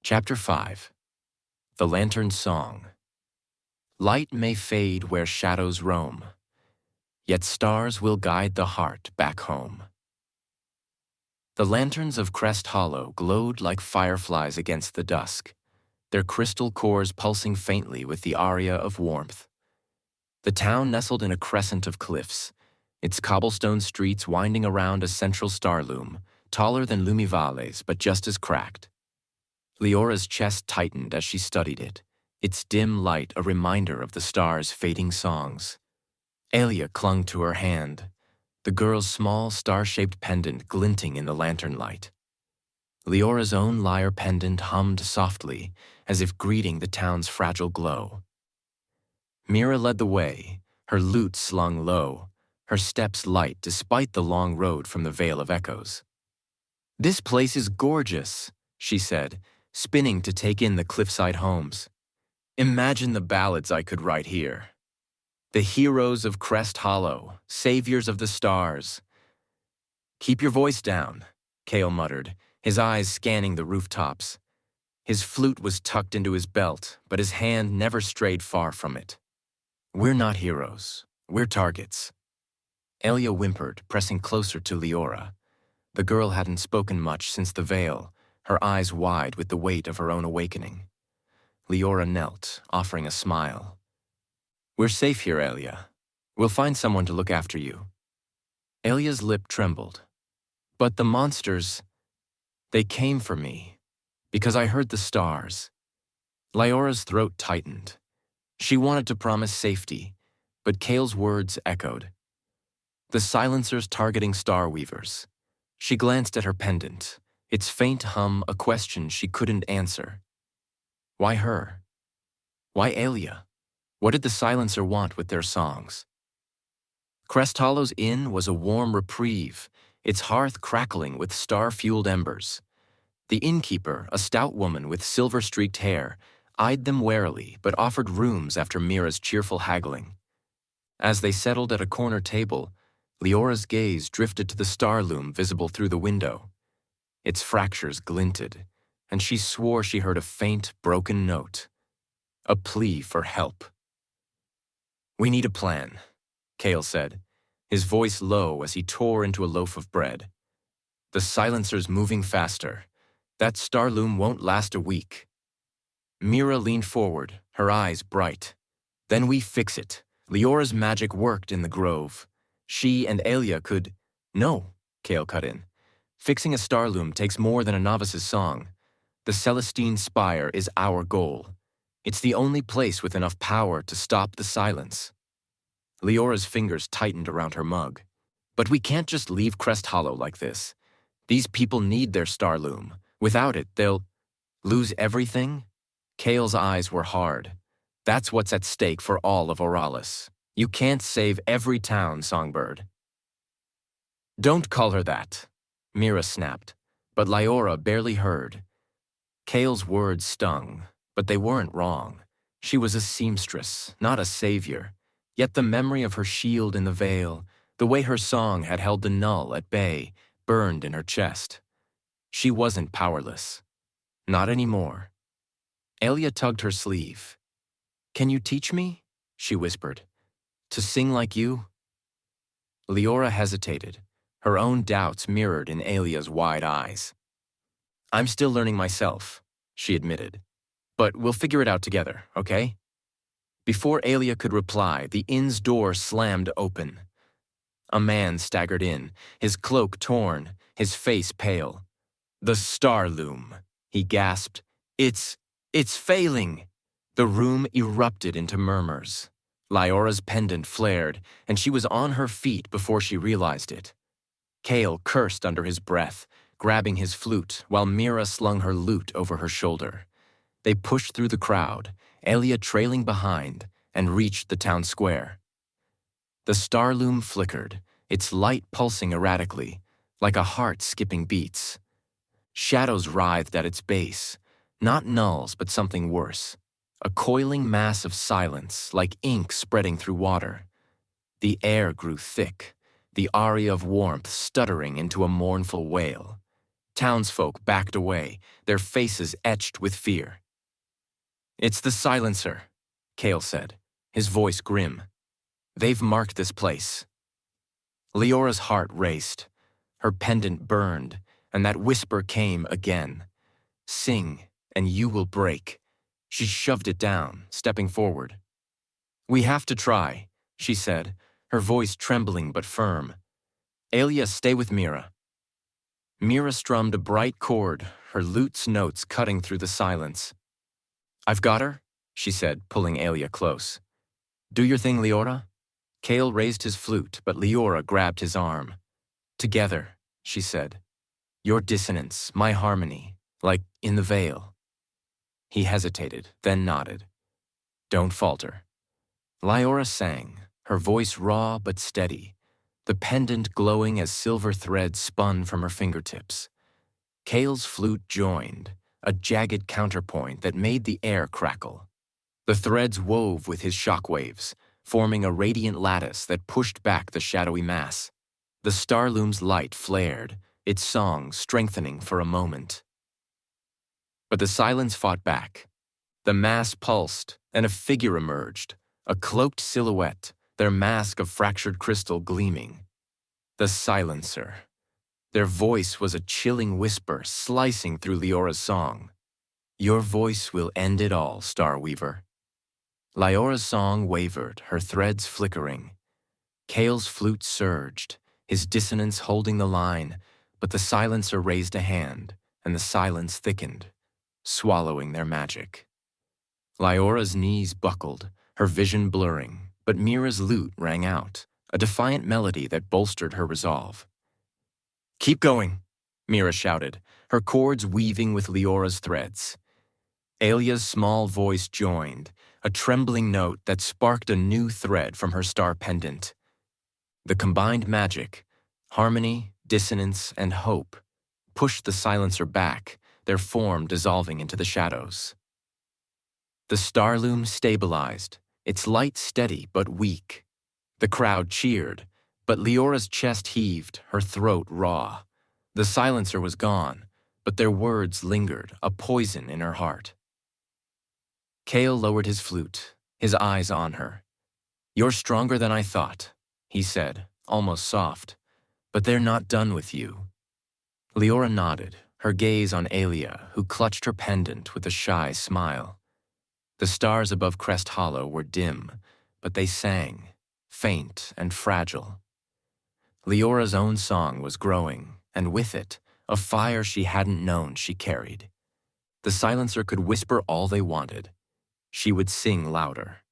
Chapter 5. The Lantern's Song. Light may fade where shadows roam, yet stars will guide the heart back home. The lanterns of Crest Hollow glowed like fireflies against the dusk, their crystal cores pulsing faintly with the aria of warmth. The town nestled in a crescent of cliffs, its cobblestone streets winding around a central star loom, taller than Lumivale's but just as cracked. Leora's chest tightened as she studied it, its dim light a reminder of the star's fading songs. Aelia clung to her hand, the girl's small star-shaped pendant glinting in the lantern light. Leora's own lyre pendant hummed softly, as if greeting the town's fragile glow. Mira led the way, her lute slung low, her steps light despite the long road from the Vale of Echoes. "This place is gorgeous," she said, spinning to take in the cliffside homes. "Imagine the ballads I could write here. The heroes of Crest Hollow, saviors of the stars." "Keep your voice down," Kale muttered, his eyes scanning the rooftops. His flute was tucked into his belt, but his hand never strayed far from it. "We're not heroes. We're targets." Aelia whimpered, pressing closer to Liora. The girl hadn't spoken much since the Vale, her eyes wide with the weight of her own awakening. Liora knelt, offering a smile. "We're safe here, Aelia. We'll find someone to look after you." Aelia's lip trembled. "But the monsters, they came for me, because I heard the stars." Liora's throat tightened. She wanted to promise safety, but Kale's words echoed. "The silencers targeting Starweavers." She glanced at her pendant, its faint hum a question she couldn't answer. Why her? Why Aelia? What did the silencer want with their songs? Crest Hollow's inn was a warm reprieve, its hearth crackling with star-fueled embers. The innkeeper, a stout woman with silver-streaked hair, eyed them warily but offered rooms after Mira's cheerful haggling. As they settled at a corner table, Leora's gaze drifted to the star loom visible through the window. Its fractures glinted, and she swore she heard a faint, broken note. A plea for help. "We need a plan," Kale said, his voice low as he tore into a loaf of bread. "The silencer's moving faster. That star loom won't last a week." Mira leaned forward, her eyes bright. "Then we fix it. Leora's magic worked in the grove. She and Aelia could—" "No," Kale cut in. "Fixing a star loom takes more than a novice's song. The Celestine Spire is our goal. It's the only place with enough power to stop the silence." Leora's fingers tightened around her mug. "But we can't just leave Crest Hollow like this. These people need their star loom. Without it, they'll lose everything." Kale's eyes were hard. "That's what's at stake for all of Auralis. You can't save every town, Songbird." "Don't call her that," Mira snapped, but Liora barely heard. Kale's words stung, but they weren't wrong. She was a seamstress, not a savior. Yet the memory of her shield in the Vale, the way her song had held the null at bay, burned in her chest. She wasn't powerless. Not anymore. Aelia tugged her sleeve. "Can you teach me?" she whispered. "To sing like you?" Liora hesitated, her own doubts mirrored in Aelia's wide eyes. "I'm still learning myself," she admitted. "But we'll figure it out together, okay?" Before Aelia could reply, the inn's door slammed open. A man staggered in, his cloak torn, his face pale. "The star loom," he gasped. It's failing." The room erupted into murmurs. Liora's pendant flared, and she was on her feet before she realized it. Kale cursed under his breath, grabbing his flute, while Mira slung her lute over her shoulder. They pushed through the crowd, Aelia trailing behind, and reached the town square. The star loom flickered, its light pulsing erratically, like a heart skipping beats. Shadows writhed at its base, not nulls but something worse. A coiling mass of silence, like ink spreading through water. The air grew thick, the aria of warmth stuttering into a mournful wail. Townsfolk backed away, their faces etched with fear. "It's the silencer," Cale said, his voice grim. "They've marked this place." Leora's heart raced. Her pendant burned, and that whisper came again. "Sing, and you will break." She shoved it down, stepping forward. "We have to try," she said, her voice trembling but firm. "Aelia, stay with Mira." Mira strummed a bright chord, her lute's notes cutting through the silence. "I've got her," she said, pulling Aelia close. "Do your thing, Liora." Cale raised his flute, but Liora grabbed his arm. "Together," she said. "Your dissonance, my harmony, like in the veil." He hesitated, then nodded. "Don't falter." Liora sang, her voice raw but steady, the pendant glowing as silver threads spun from her fingertips. Cale's flute joined, a jagged counterpoint that made the air crackle. The threads wove with his shockwaves, forming a radiant lattice that pushed back the shadowy mass. The starloom's light flared, its song strengthening for a moment. But the silence fought back. The mass pulsed, and a figure emerged, a cloaked silhouette, their mask of fractured crystal gleaming. The silencer. Their voice was a chilling whisper slicing through Leora's song. "Your voice will end it all, Starweaver." Liora's song wavered, her threads flickering. Cale's flute surged, his dissonance holding the line, but the silencer raised a hand, and the silence thickened, swallowing their magic. Liora's knees buckled, her vision blurring, but Mira's lute rang out, a defiant melody that bolstered her resolve. "Keep going," Mira shouted, her chords weaving with Leora's threads. Aelia's small voice joined, a trembling note that sparked a new thread from her star pendant. The combined magic, harmony, dissonance, and hope, pushed the silencer back, their form dissolving into the shadows. The starloom stabilized, its light steady but weak. The crowd cheered, but Leora's chest heaved, her throat raw. The silencer was gone, but their words lingered, a poison in her heart. Cale lowered his flute, his eyes on her. "You're stronger than I thought," he said, almost soft, "but they're not done with you." Leora nodded, her gaze on Aelia, who clutched her pendant with a shy smile. The stars above Crest Hollow were dim, but they sang, faint and fragile. Leora's own song was growing, and with it, a fire she hadn't known she carried. The silencer could whisper all they wanted. She would sing louder.